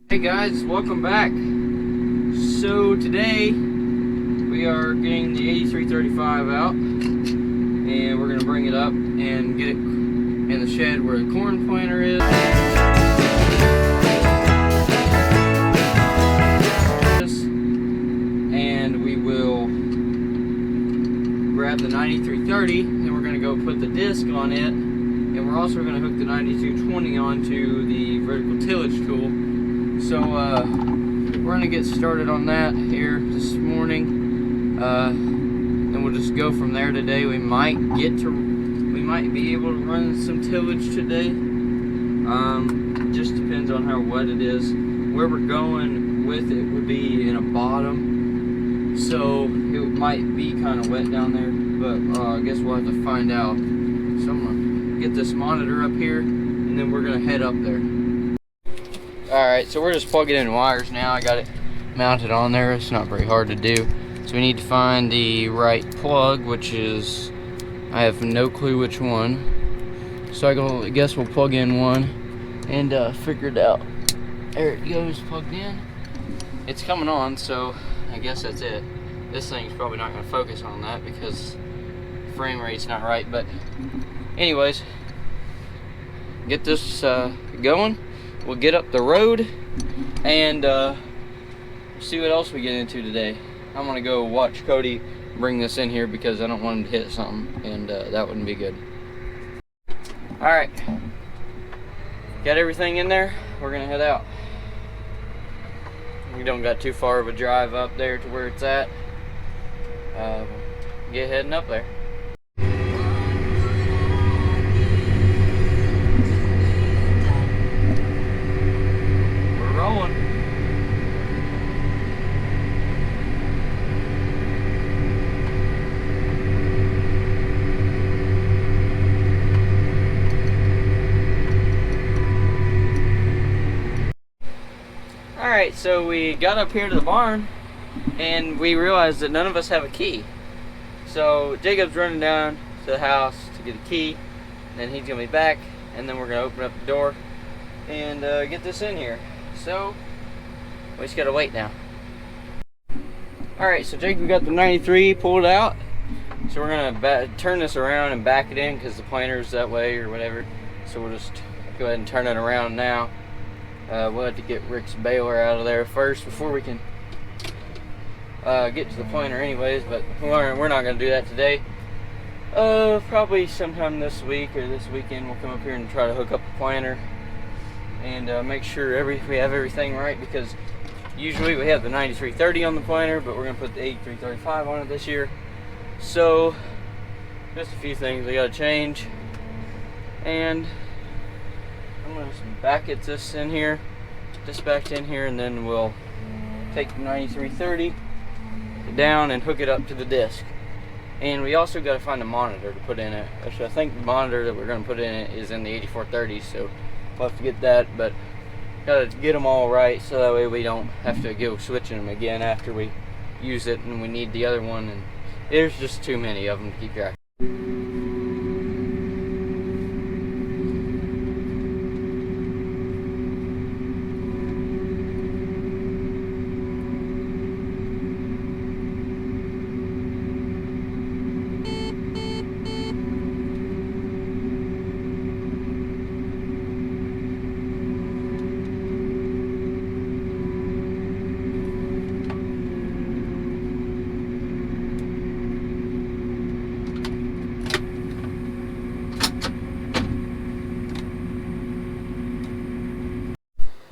Hey guys, welcome back. So today we are getting the 8335 out and we're going to bring it up and get it in the shed where the corn planter is. And we will grab the 9330 and we're going to go put the disc on it, and we're also going to hook the 9220 onto the vertical tillage tool. So we're gonna get started on that here this morning, and we'll just go from there today. We might be able to run some tillage today. Just depends on how wet it is. Where we're going with it would be in a bottom, so it might be kind of wet down there. But I guess we'll have to find out. So I'm gonna get this monitor up here, and then we're gonna head up there. Alright, so we're just plugging in wires now. I got it mounted on there. It's not very hard to do. So we need to find the right plug, which is, I have no clue which one. So I guess we'll plug in one and figure it out. There it goes, plugged in. It's coming on, so I guess that's it. This thing's probably not going to focus on that because the frame rate's not right. But anyways, get this going. We'll get up the road and see what else we get into today. I'm gonna go watch Cody bring this in here because I don't want him to hit something, and that wouldn't be good. All right, got everything in there. We're gonna head out. We don't got too far of a drive up there to where it's at. Get heading up there. Alright, so we got up here to the barn and we realized that none of us have a key. So Jacob's running down to the house to get a key, and then he's going to be back, and then we're going to open up the door and get this in here. So we just got to wait now. Alright, so Jacob got the 93 pulled out. So we're going to turn this around and back it in because the planter's that way or whatever. So we'll just go ahead and turn it around now. We'll have to get Rick's baler out of there first before we can get to the planter anyways, but we're not going to do that today. Probably sometime this week or this weekend we'll come up here and try to hook up the planter and make sure we have everything right, because usually we have the 9330 on the planter, but we're going to put the 8335 on it this year. So just a few things we got to change, and I'm going to back it this in here, this back in here, and then we'll take the 9330 down and hook it up to the disc. And we also got to find a monitor to put in it. Actually, I think the monitor that we're going to put in it is in the 8430, so we'll have to get that, but got to get them all right so that way we don't have to go switching them again after we use it and we need the other one, and there's just too many of them to keep track.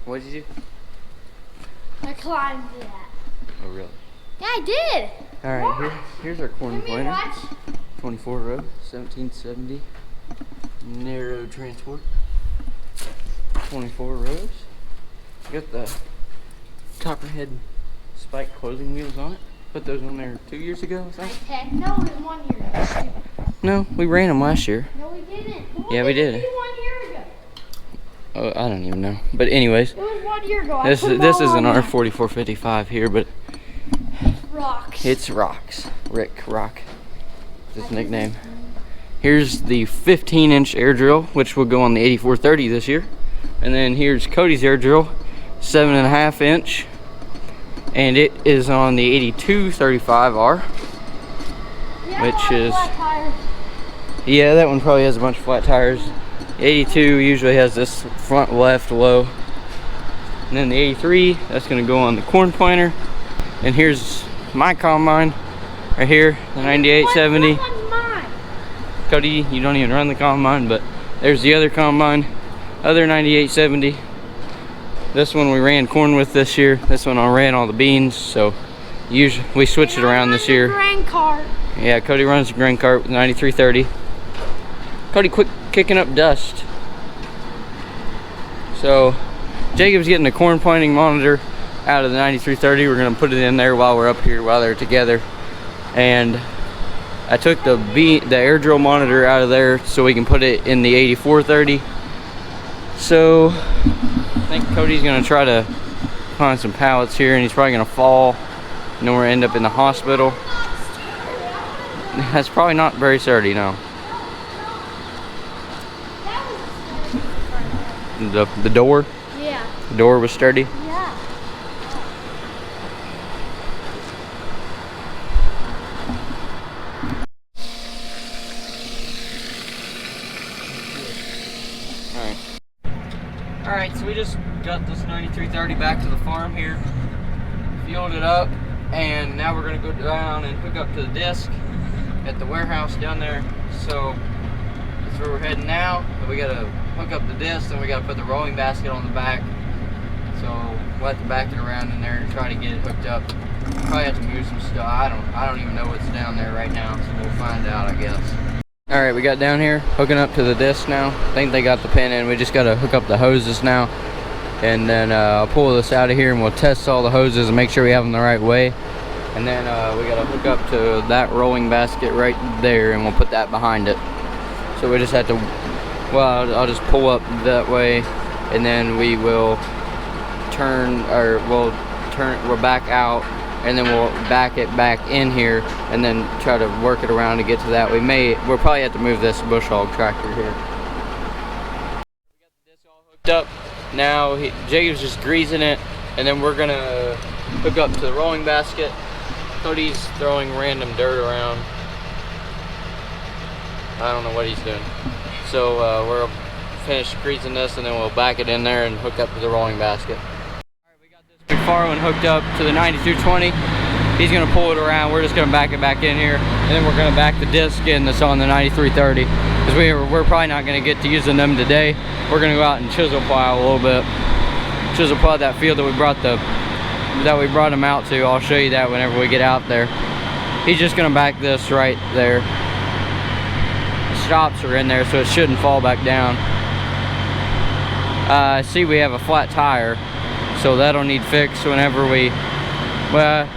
What did you do? I climbed that. Oh, really? Yeah, I did. All right, here's our corn planter. Watch. 24 row, 1770, narrow transport. 24 rows. Got the copperhead spike closing wheels on it. Put those on there 2 years ago, I think. Okay. No, it was 1 year ago. No, we ran them last year. No, we didn't. Yeah, we did. It was 1 year ago. Oh, I don't even know. But anyways, It was 1 year ago. this is an R4455 here, but rocks. it's Rocks. Rick Rock is his nickname. Here's the 15-inch air drill, which will go on the 8430 this year. And then here's Cody's air drill, 7.5 inch, and it is on the 8235R, which is, yeah, that one probably has a bunch of flat tires. The 82 usually has this front left low, and then the 83, that's going to go on the corn planter. And here's my combine right here, the 9870. Cody, you don't even run the combine, but there's the other combine, other 9870. This one we ran corn with this year. This one I ran all the beans, so usually we switched it around this year. Grain cart. Yeah, Cody runs the grain cart with 9330. Cody, quit kicking up dust. So Jacob's getting the corn planting monitor out of the 9330. We're gonna put it in there while we're up here, while they're together. And I took the air drill monitor out of there so we can put it in the 8430. So I think Cody's gonna try to find some pallets here, and he's probably gonna fall, and then we're gonna end up in the hospital. That's probably not very sturdy, no. The door? Yeah. The door was sturdy? Yeah. Alright, so we just got this 9330 back to the farm here, fueled it up, and now we're going to go down and hook up to the disc at the warehouse down there. So that's where we're heading now. But we got to hook up the disc, and we got to put the rolling basket on the back. So we'll have to back it around in there and try to get it hooked up. Probably have to move some stuff. I don't even know what's down there right now, so we'll find out, I guess. Alright, we got down here, hooking up to the disc now. I think they got the pin in. We just got to hook up the hoses now. And then I'll pull this out of here, and we'll test all the hoses and make sure we have them the right way. And then we got to hook up to that rolling basket right there, and we'll put that behind it. So we just have to, well, I'll just pull up that way, and then we will we'll back out, and then we'll back it back in here, and then try to work it around to get to that. We'll probably have to move this bush hog tractor here. We got the disc all hooked up. Now Jacob's just greasing it, and then we're gonna hook up to the rolling basket. Cody's throwing random dirt around. I don't know what he's doing. So we're finished greasing this, and then we'll back it in there and hook up to the rolling basket. Big far one hooked up to the 9220. He's gonna pull it around. We're just gonna back it back in here, and then we're gonna back the disc in that's on the 9330, because we're probably not gonna get to using them today. We're gonna go out and chisel plow a little bit. Chisel plow that field that we brought him out to. I'll show you that whenever we get out there. He's just gonna back this right there. The stops are in there, so it shouldn't fall back down. I see we have a flat tire, so that'll need fixed whenever we, well,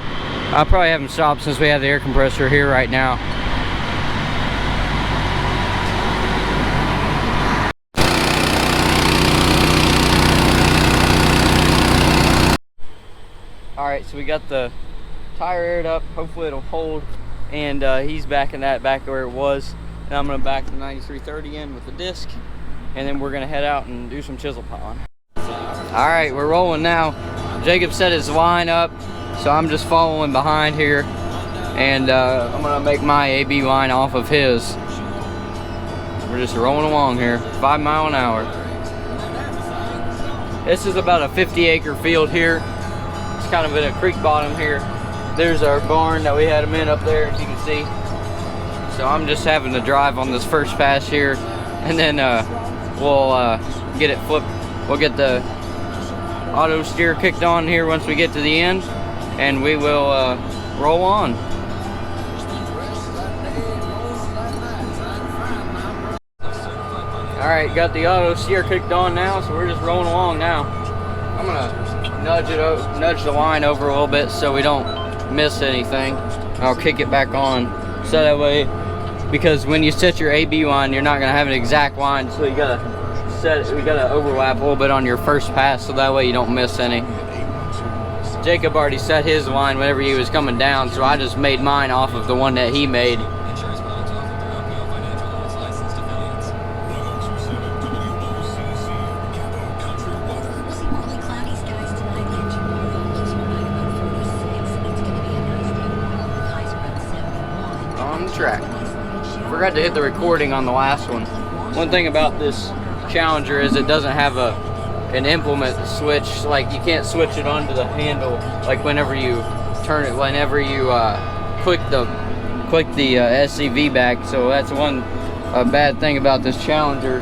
I'll probably have them stop since we have the air compressor here right now. Alright, so we got the tire aired up. Hopefully it'll hold, and he's backing that back where it was, and I'm going to back the 9330 in with the disc, and then we're going to head out and do some chisel plowing. Alright, we're rolling now. Jacob set his line up, so I'm just following behind here, and I'm gonna make my AB line off of his. We're just rolling along here, 5 miles an hour. This is about a 50-acre field here. It's kind of in a creek bottom here. There's our barn that we had them in up there, as you can see. So I'm just having to drive on this first pass here, and then we'll get it flipped. We'll get the auto steer kicked on here once we get to the end, and we will roll on. Alright, got the auto steer kicked on now, so we're just rolling along now. I'm gonna nudge the line over a little bit so we don't miss anything. I'll kick it back on, so that way, because when you set your AB line, you're not gonna have an exact line, so you gotta overlap a little bit on your first pass, so that way you don't miss any. Jacob already set his line whenever he was coming down, so I just made mine off of the one that he made. track. Forgot to hit the recording on the last one. One thing about this Challenger is it doesn't have an implement switch. Like, you can't switch it onto the handle like whenever you turn it, whenever you click the SCV back. So that's one bad thing about this Challenger,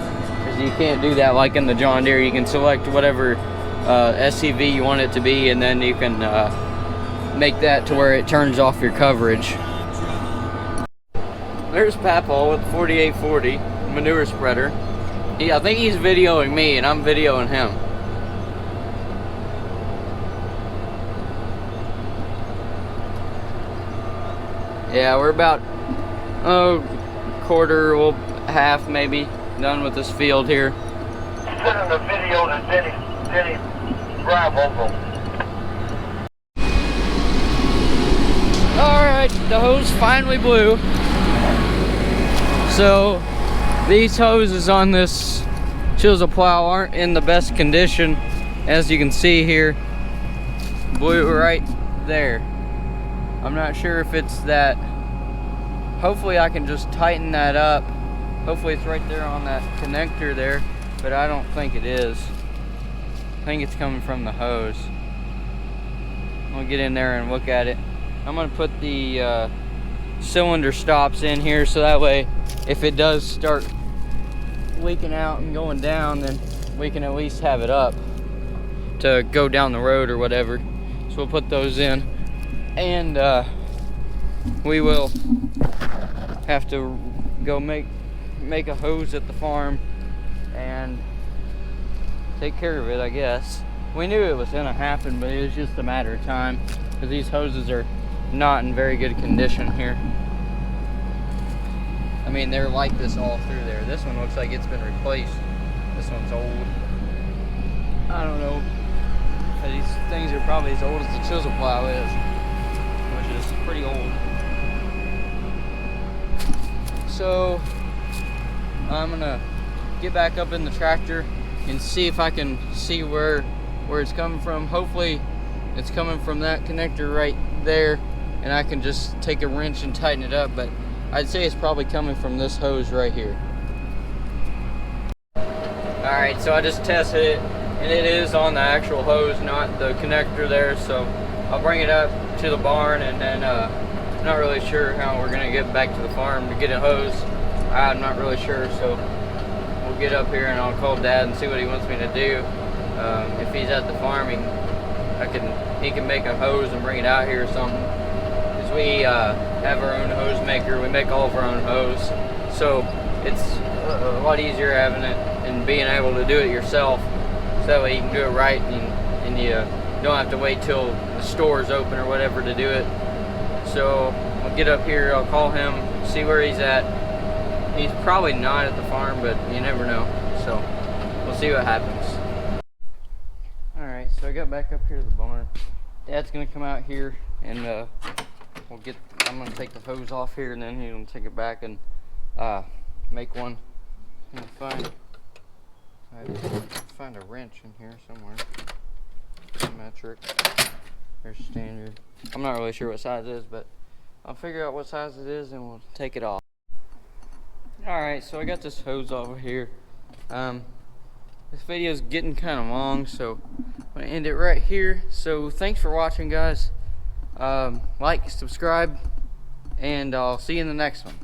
is you can't do that like in the John Deere. You can select whatever SCV you want it to be, and then you can make that to where it turns off your coverage. There's Papaw with the 4840 manure spreader. I think he's videoing me and I'm videoing him. Yeah, we're about quarter, well, half maybe done with this field here. Sending the video to Denny Bravo. Alright, the hose finally blew. So these hoses on this chisel plow aren't in the best condition. As you can see here, blew right there. I'm not sure if it's that. Hopefully I can just tighten that up. Hopefully it's right there on that connector there, but I don't think it is. I think it's coming from the hose. I'll get in there and look at it. I'm gonna put the cylinder stops in here, so that way if it does start leaking out and going down, then we can at least have it up to go down the road or whatever. So we'll put those in, and we will have to go make a hose at the farm and take care of it, I guess. We knew it was gonna happen, but it was just a matter of time, because these hoses are not in very good condition here. I mean, they're like this all through there. This one looks like it's been replaced. This one's old. I don't know. These things are probably as old as the chisel plow is, which is pretty old. So I'm gonna get back up in the tractor and see if I can see where it's coming from. Hopefully it's coming from that connector right there, and I can just take a wrench and tighten it up, but I'd say it's probably coming from this hose right here. Alright, so I just tested it, and it is on the actual hose, not the connector there. So I'll bring it up to the barn, and then not really sure how we're gonna get back to the farm to get a hose. I'm not really sure, so we'll get up here and I'll call Dad and see what he wants me to do. If he's at the farm, he can make a hose and bring it out here or something. Because we have our own hose maker. We make all of our own hose, so it's a lot easier having it and being able to do it yourself. So that way you can do it right, and you don't have to wait till the store's open or whatever to do it. So I'll get up here, I'll call him, see where he's at. He's probably not at the farm, but you never know. So we'll see what happens. Alright, so I got back up here to the barn. Dad's gonna come out here, and I'm gonna take the hose off here, and then he's gonna take it back and make one. Find a wrench in here somewhere. Metric. There's standard. I'm not really sure what size it is, but I'll figure out what size it is and we'll take it off. Alright, so I got this hose over here. This video is getting kind of long, so I'm going to end it right here. So thanks for watching, guys. Like, subscribe, and I'll see you in the next one.